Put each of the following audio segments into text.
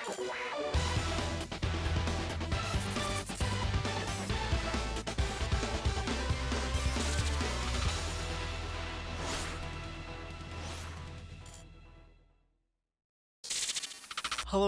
Hello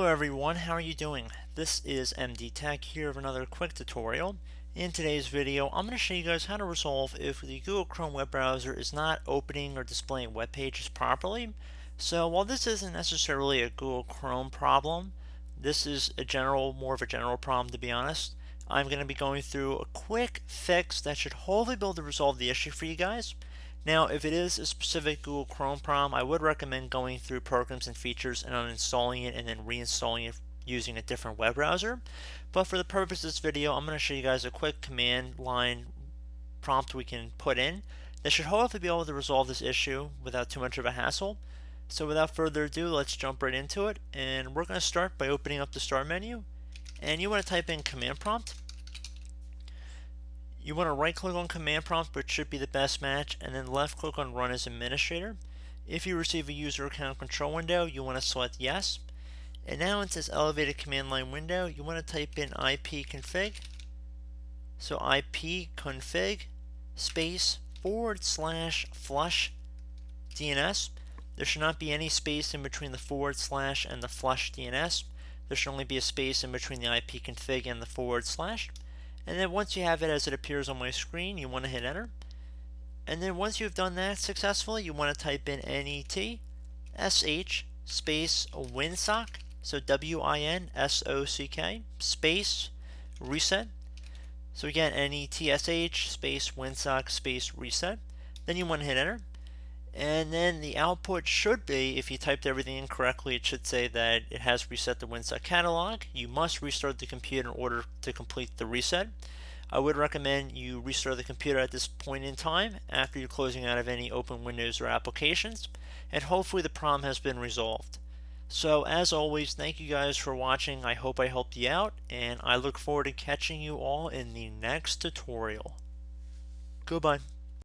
everyone, how are you doing? This is MD Tech here with another quick tutorial. In today's video, I'm going to show you guys how to resolve if the Google Chrome web browser is not opening or displaying web pages properly. So while this isn't necessarily a Google Chrome problem, this is more of a general problem to be honest. I'm going to be going through a quick fix that should hopefully be able to resolve the issue for you guys. Now, if it is a specific Google Chrome problem, I would recommend going through programs and features and uninstalling it and then reinstalling it using a different web browser. But for the purpose of this video, I'm going to show you guys a quick command line prompt we can put in that should hopefully be able to resolve this issue without too much of a hassle. So without further ado, let's jump right into it. And we're going to start by opening up the Start menu. And you want to type in command prompt. You want to right click on command prompt, which should be the best match, and then left click on run as administrator. If you receive a user account control window, you want to select yes. And now it says elevated command line window, you want to type in ipconfig. So ipconfig space /flush DNS. There should not be any space in between the / and the flush DNS. There should only be a space in between the ipconfig and the /. And then once you have it as it appears on my screen, you want to hit enter. And then once you've done that successfully, you want to type in NET SH space winsock, so WINSOCK space reset. So again, NETSH space winsock space reset. Then you want to hit enter. And then the output should be, if you typed everything in correctly, it should say that it has reset the Winsock catalog. You must restart the computer in order to complete the reset. I would recommend you restart the computer at this point in time after you're closing out of any open windows or applications, and hopefully the problem has been resolved. So as always, thank you guys for watching. I hope I helped you out, and I look forward to catching you all in the next tutorial. Goodbye.